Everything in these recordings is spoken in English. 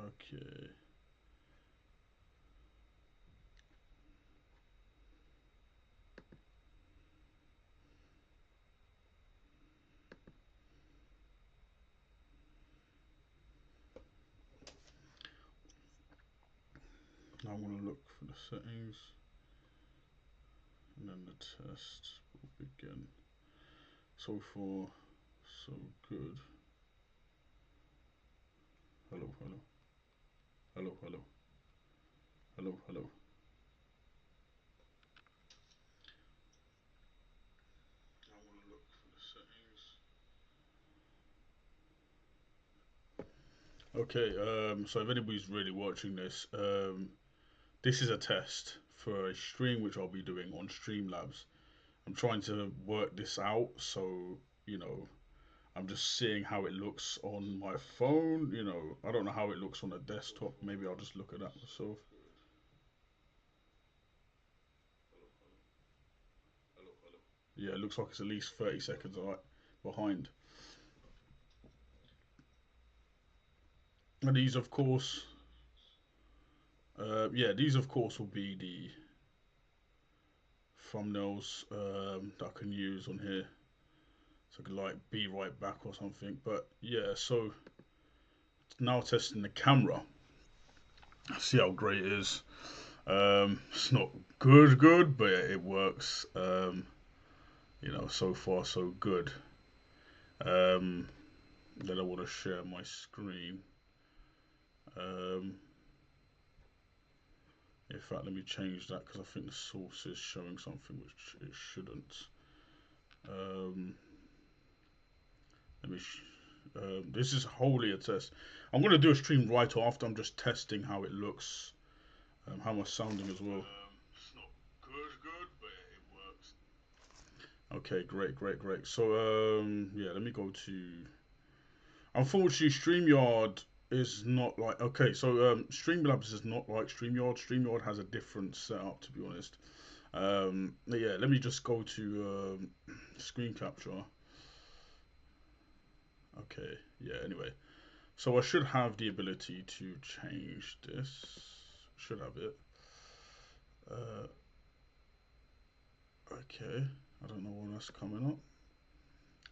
Okay. Now I'm going to look for the settings and then the test will begin. So far, so good. Hello, hello, hello, hello, hello, hello. I want to look for the settings. Okay, so if anybody's really watching this, this is a test for a stream which I'll be doing on Streamlabs. I'm trying to work this out, so you know, I'm just seeing how it looks on my phone. I don't know how it looks on a desktop. Maybe I'll just look at that myself. Yeah, it looks like it's at least 30 seconds behind. And these, of course, yeah, these of course will be the thumbnails that I can use on here. So I could like be right back or something. But yeah, so now testing the camera. See how great it is. It's not good, but it works. So far so good. Then I want to share my screen. In fact, let me change that because I think the source is showing something which it shouldn't. Let me. This is wholly a test. I'm going to do a stream right after. I'm just testing how it looks, how my sounding as well. It's not good, but it works. Okay, great. So, yeah, let me go to. Unfortunately, StreamYard is not like. Okay, so Streamlabs is not like StreamYard. StreamYard has a different setup, to be honest. Yeah, let me just go to screen capture. Okay, yeah, anyway. So I should have the ability to change this. Should have it. Okay, I don't know when that's coming up.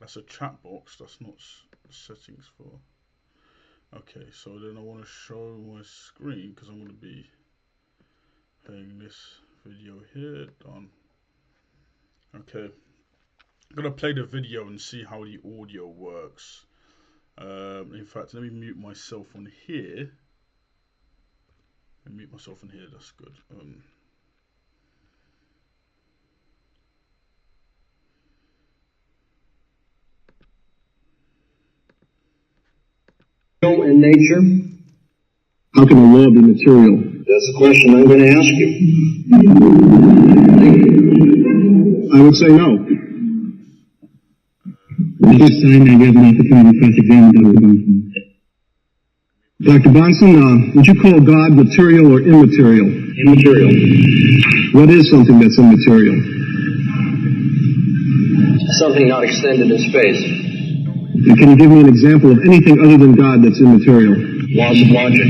That's a chat box. That's not settings for. Okay, so then I want to show my screen because I'm going to be playing this video here. Done. Okay, I'm going to play the video and see how the audio works. In fact, let me mute myself on here. Mute myself in here, that's good. In nature? How can a law be material? That's the question I'm going to ask you. I would say no. At this time, I have an opportunity to cross-examine Dr. Bunsen. Dr. Bunsen, would you call God material or immaterial? Immaterial. What is something that's immaterial? Something not extended in space. And can you give me an example of anything other than God that's immaterial? Laws of logic.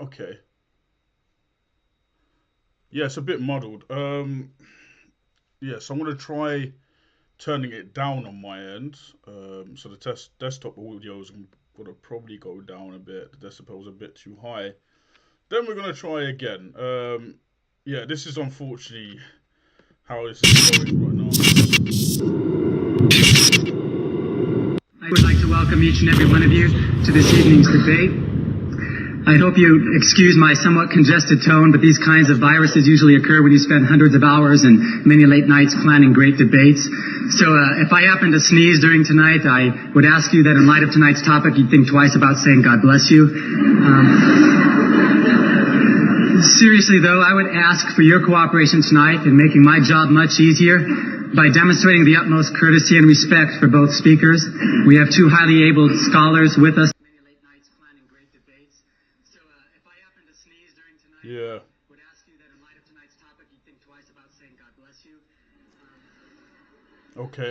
Okay. Yeah, it's a bit muddled. Yeah, so I'm gonna try turning it down on my end. So the desktop audio is gonna probably go down a bit. The decibel's a bit too high. Then we're gonna try again. Yeah, this is unfortunately how this is going right now. I would like to welcome each and every one of you to this evening's debate. I hope you excuse my somewhat congested tone, but these kinds of viruses usually occur when you spend hundreds of hours and many late nights planning great debates. So if I happen to sneeze during tonight, I would ask you that in light of tonight's topic, you'd think twice about saying God bless you. Seriously, though, I would ask for your cooperation tonight in making my job much easier by demonstrating the utmost courtesy and respect for both speakers. We have two highly able scholars with us. Many late nights planning great debates. So if I happen to sneeze during tonight. Yeah. Would ask you that in light of tonight's topic, you think twice about saying God bless you. Okay,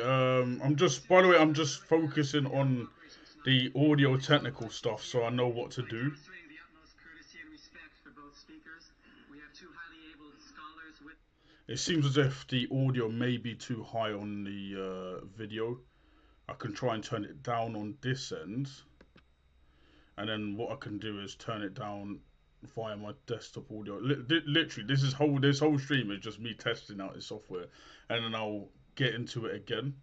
by the way, I'm just focusing on the audio technical stuff so I know what to do. Demonstrating the utmost courtesy and respect for both speakers. We have two highly able scholars with. It seems as if the audio may be too high on the video. I can try and turn it down on this end. And then what I can do is turn it down via my desktop audio. Literally, this whole stream is just me testing out this software. And then I'll get into it again.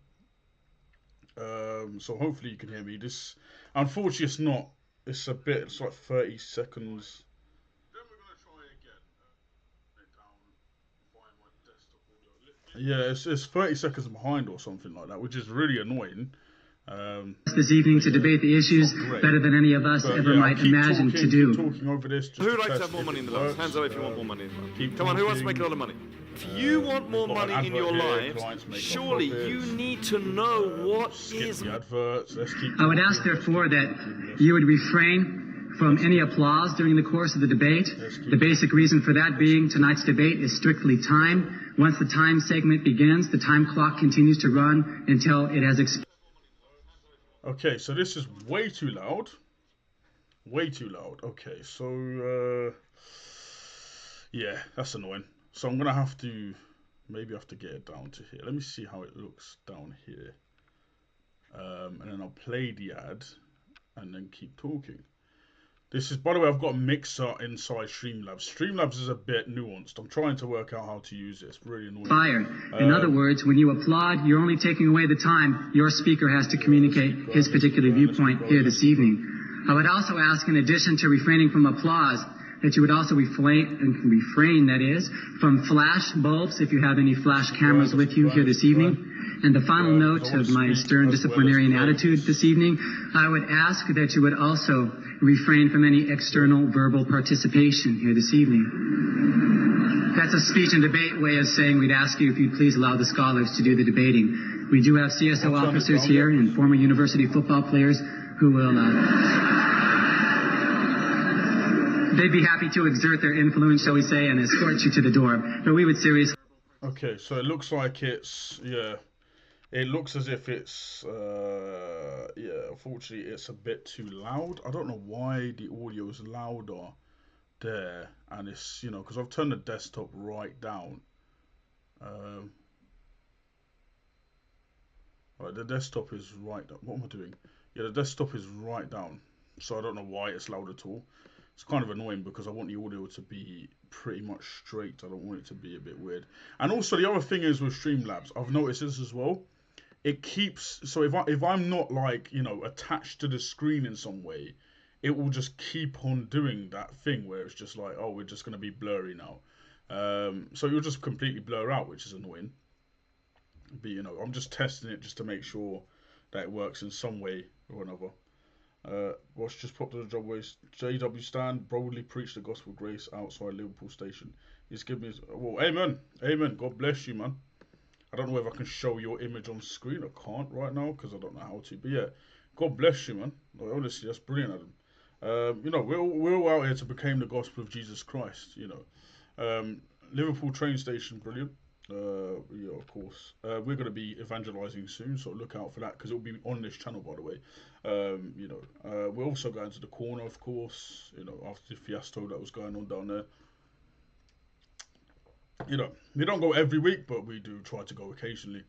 So hopefully you can hear me. This, unfortunately, it's not. It's a bit. It's like 30 seconds. Then we're gonna try again. Yeah, it's 30 seconds behind or something like that, which is really annoying. This evening to debate the issues better than any of us ever might imagine to do. Talking over this. Who would like to have more money in the lives? Hands up if you want more money in the lives. Come on, who wants to make a lot of money? If you want more money in your lives, surely you need to know what is. I would ask, therefore, that you would refrain from any applause during the course of the debate. The basic reason for that being tonight's debate is strictly time. Once the time segment begins, the time clock continues to run until it has expired. Okay, so this is way too loud. Way too loud. Okay, so yeah, that's annoying. So I'm gonna have to maybe have to get it down to here. Let me see how it looks down here. And then I'll play the ad and then keep talking. This is, by the way, I've got a mixer inside Streamlabs. Streamlabs is a bit nuanced. I'm trying to work out how to use it. It's really annoying. In other words, when you applaud, you're only taking away the time your speaker has to communicate his particular viewpoint here this evening. I would also ask, in addition to refraining from applause, that you would also refrain, that is, from flash bulbs if you have any flash cameras with you here this evening. And the final note of my stern disciplinarian attitude this evening, I would ask that you would also refrain from any external verbal participation here this evening. That's a speech and debate way of saying we'd ask you if you'd please allow the scholars to do the debating. We do have CSO officers here and former university football players who will, they'd be happy to exert their influence, shall we say, and escort you to the door. But we would seriously... Okay, so it looks like it's, yeah. It looks as if it's, yeah, unfortunately it's a bit too loud. I don't know why the audio is louder there. And it's, you know, because I've turned the desktop right down. Right, the desktop is right, what am I doing? Yeah, the desktop is right down. So I don't know why it's loud at all. It's kind of annoying because I want the audio to be pretty much straight. I don't want it to be a bit weird. And also the other thing is with Streamlabs, I've noticed this as well. It keeps, so if I'm not like, you know, attached to the screen in some way, it will just keep on doing that thing where it's just like, oh, we're just going to be blurry now. So you'll just completely blur out, which is annoying. But, you know, I'm just testing it just to make sure that it works in some way or another. Ross just popped to the job waste. JW Stan boldly preached the gospel of grace outside Liverpool Station. He's given me, well, amen. Amen. God bless you, man. I don't know if I can show your image on screen. I can't right now because I don't know how to. But yeah, God bless you, man. Like, honestly, that's brilliant, Adam. You know, we're all out here to proclaim the gospel of Jesus Christ. You know, Liverpool train station, brilliant. Yeah, of course. We're going to be evangelizing soon, so look out for that because it'll be on this channel, by the way. You know, we're also going to the corner, of course. You know, after the fiasco that was going on down there. You know, we don't go every week, but we do try to go occasionally.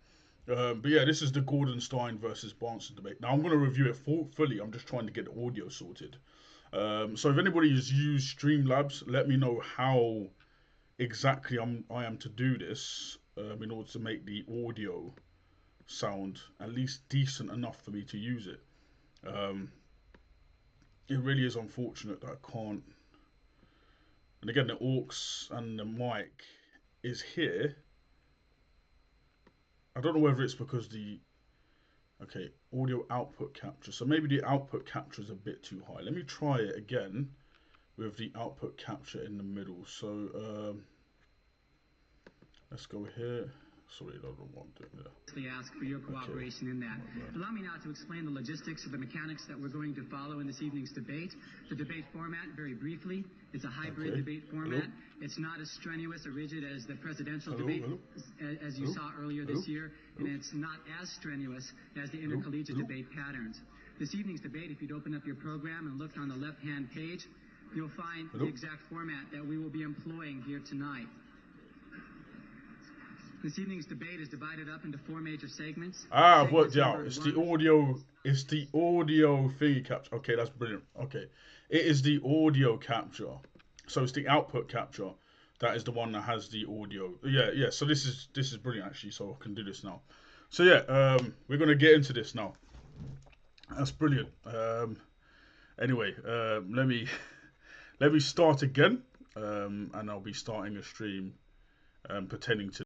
But yeah, this is the Gordon Stein versus Barnson debate. Now I'm going to review it fully. I'm just trying to get the audio sorted. So if anybody has used Streamlabs, let me know how exactly I am to do this in order to make the audio sound at least decent enough for me to use it. It really is unfortunate that I can't. And again, the aux and the mic is here. I don't know whether it's because the audio output capture, so maybe the output capture is a bit too high. Let me try it again with the output capture in the middle. So let's go here, Sorry, I don't want to do that. Ask for your cooperation in that. Allow me now to explain the logistics or the mechanics that we're going to follow in this evening's debate. The debate format, very briefly, is a hybrid debate format. Hello? It's not as strenuous or rigid as the presidential Hello? debate, Hello? as you saw earlier this year, and it's not as strenuous as the intercollegiate debate patterns. This evening's debate, if you'd open up your program and look on the left-hand page, you'll find the exact format that we will be employing here tonight. This evening's debate is divided up into 4 major segments. I've worked out. It's the audio. It's the audio thingy capture. Okay, that's brilliant. Okay, it is the audio capture. So it's the output capture. That is the one that has the audio. Yeah. So this is brilliant actually. So I can do this now. So yeah, we're gonna get into this now. That's brilliant. Anyway, let me start again, and I'll be starting a stream, pretending to.